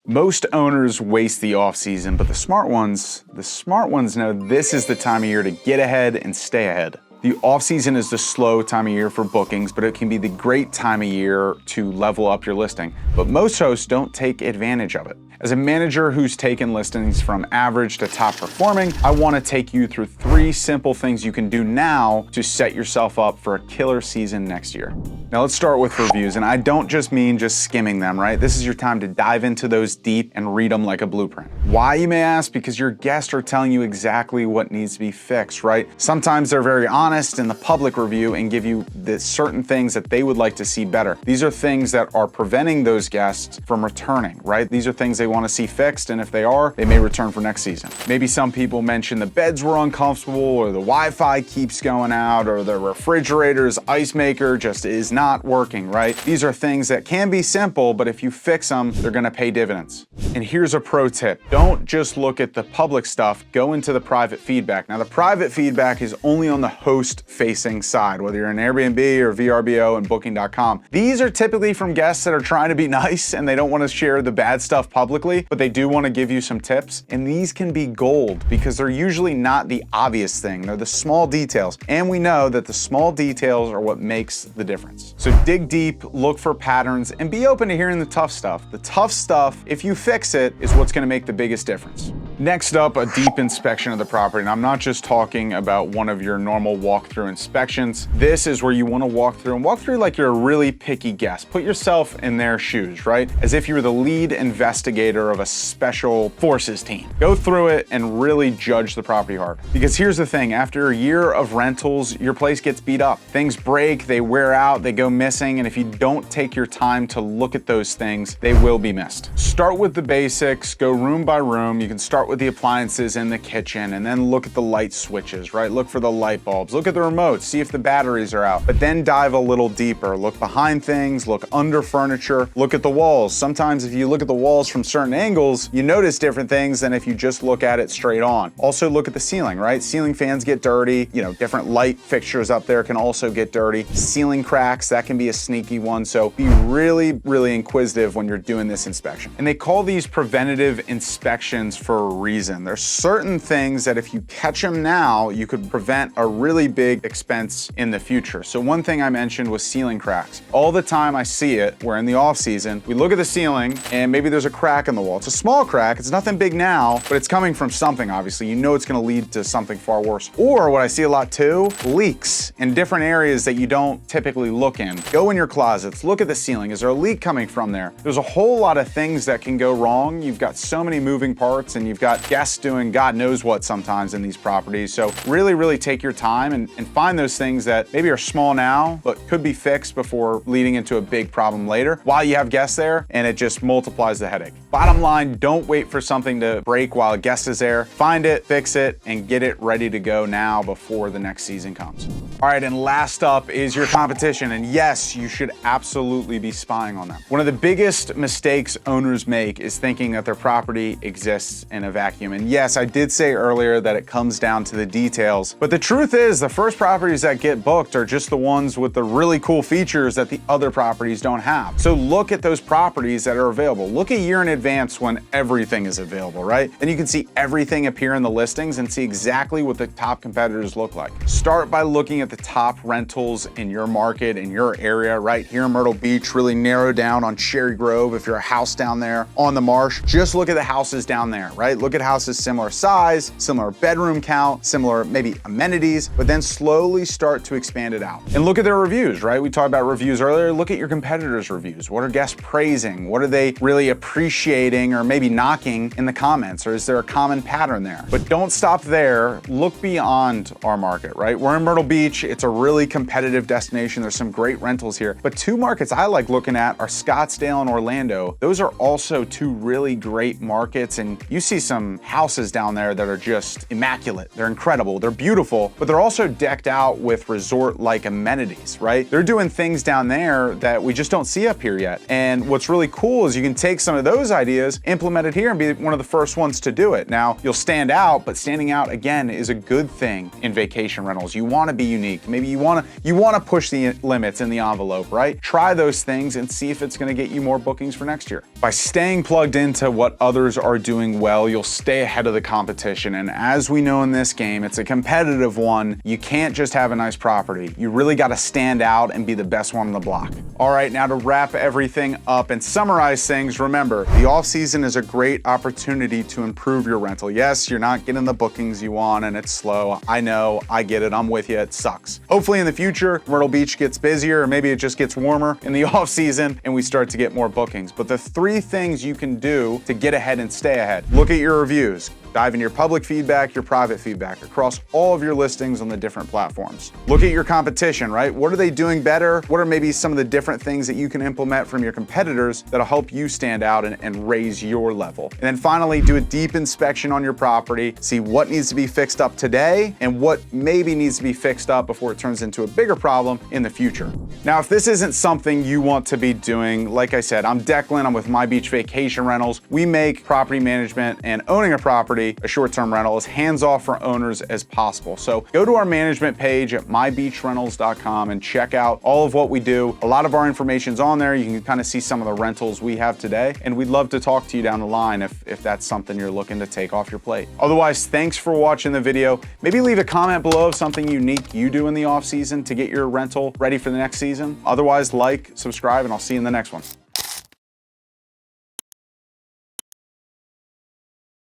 Most owners waste the off season, but the smart ones know this is the time of year to get ahead and stay ahead. The off season is the slow time of year for bookings, but it can be the great time of year to level up your listing. But most hosts don't take advantage of it. As a manager who's taken listings from average to top performing, I want to take you through 3 simple things you can do now to set yourself up for a killer season next year. Now let's start with reviews, and I don't just mean just skimming them, right? This is your time to dive into those deep and read them like a blueprint. Why, you may ask? Because your guests are telling you exactly what needs to be fixed, right? Sometimes they're very honest in the public review and give you the certain things that they would like to see better. These are things that are preventing those guests from returning, right? These are things they want to see fixed, and if they are, they may return for next season. Maybe some people mention the beds were uncomfortable, or the Wi-Fi keeps going out, or the refrigerator's ice maker just is not working, right? These are things that can be simple, but if you fix them, they're gonna pay dividends. And here's a pro tip. Don't just look at the public stuff, go into the private feedback. Now, the private feedback is only on the host-facing side, whether you're an Airbnb or VRBO and Booking.com. These are typically from guests that are trying to be nice and they don't want to share the bad stuff publicly, but they do want to give you some tips. And these can be gold because they're usually not the obvious thing. They're the small details. And we know that the small details are what makes the difference. So dig deep, look for patterns, and be open to hearing the tough stuff. The tough stuff, if you fix it, is what's going to make the biggest difference. Next up, a deep inspection of the property. And I'm not just talking about one of your normal walkthrough inspections. This is where you want to walk through like you're a really picky guest. Put yourself in their shoes, right? As if you were the lead investigator of a special forces team. Go through it and really judge the property hard. Because here's the thing, after a year of rentals, your place gets beat up. Things break, they wear out, they go missing, and if you don't take your time to look at those things, they will be missed. Start with the basics, go room by room. You can start with the appliances in the kitchen and then look at the light switches, right? Look for the light bulbs, look at the remotes, see if the batteries are out, but then dive a little deeper. Look behind things, look under furniture, look at the walls. Sometimes if you look at the walls from certain angles, you notice different things than if you just look at it straight on. Also look at the ceiling, right? Ceiling fans get dirty, different light fixtures up there can also get dirty. Ceiling cracks, that can be a sneaky one. So be really, really inquisitive when you're doing this inspection. And they call these preventative inspections for a reason. There's certain things that if you catch them now, you could prevent a really big expense in the future. So one thing I mentioned was ceiling cracks. All the time I see it, we're in the off season, we look at the ceiling and maybe there's a crack in the wall. It's a small crack, it's nothing big now, but it's coming from something, obviously. You know it's gonna lead to something far worse. Or what I see a lot too, leaks in different areas that you don't typically look in. Go in your closets, look at the ceiling. Is there a leak coming from there? There's a whole lot of things that can go wrong. You've got so many moving parts and you've got guests doing God knows what sometimes in these properties. So really, really take your time and find those things that maybe are small now, but could be fixed before leading into a big problem later while you have guests there, and it just multiplies the headache. Bottom line, don't wait for something to break while a guest is there. Find it, fix it, and get it ready to go now before the next season comes. All right, and last up is your competition. And yes, you should absolutely be spying on them. One of the biggest mistakes owners make is thinking that their property exists in a vacuum. And yes, I did say earlier that it comes down to the details, but the truth is the first properties that get booked are just the ones with the really cool features that the other properties don't have. So look at those properties that are available. Look a year in advance when everything is available, right? Then you can see everything appear in the listings and see exactly what the top competitors look like. Start by looking at the top rentals in your market, in your area, right here in Myrtle Beach. Really narrow down on Cherry Grove. If you're a house down there on the marsh, just look at the houses down there, right? Look at houses similar size, similar bedroom count, similar maybe amenities, but then slowly start to expand it out. And look at their reviews, right? We talked about reviews earlier. Look at your competitors' reviews. What are guests praising? What are they really appreciating or maybe knocking in the comments? Or is there a common pattern there? But don't stop there. Look beyond our market, right? We're in Myrtle Beach. It's a really competitive destination. There's some great rentals here. But 2 markets I like looking at are Scottsdale and Orlando. Those are also 2 really great markets. And you see some houses down there that are just immaculate. They're incredible, they're beautiful, but they're also decked out with resort-like amenities, right? They're doing things down there that we just don't see up here yet. And what's really cool is you can take some of those ideas, implement it here, and be one of the first ones to do it. Now, you'll stand out, but standing out, again, is a good thing in vacation rentals. You wanna be unique. Maybe you wanna push the limits in the envelope, right? Try those things and see if it's gonna get you more bookings for next year. By staying plugged into what others are doing well, you'll stay ahead of the competition. And as we know in this game, it's a competitive one. You can't just have a nice property. You really gotta stand out and be the best one on the block. All right, now to wrap everything up and summarize things, remember, the off-season is a great opportunity to improve your rental. Yes, you're not getting the bookings you want and it's slow. I know, I get it, I'm with you, it sucks. Hopefully in the future, Myrtle Beach gets busier, or maybe it just gets warmer in the off-season and we start to get more bookings. But the 3 things you can do to get ahead and stay ahead: look at your reviews, dive into your public feedback, your private feedback across all of your listings on the different platforms. Look at your competition, right? What are they doing better? What are maybe some of the different things that you can implement from your competitors that'll help you stand out and raise your level? And then finally, do a deep inspection on your property, see what needs to be fixed up today and what maybe needs to be fixed up before it turns into a bigger problem in the future. Now, if this isn't something you want to be doing, like I said, I'm Declan, I'm with My Beach Vacation Rentals. We make property management and owning a property, a short-term rental, as hands-off for owners as possible. So go to our management page at mybeachrentals.com and check out all of what we do. A lot of our information's on there. You can kind of see some of the rentals we have today, and we'd love to talk to you down the line if that's something you're looking to take off your plate. Otherwise, thanks for watching the video. Maybe leave a comment below of something unique you do in the off-season to get your rental ready for the next season. Otherwise, like, subscribe, and I'll see you in the next one.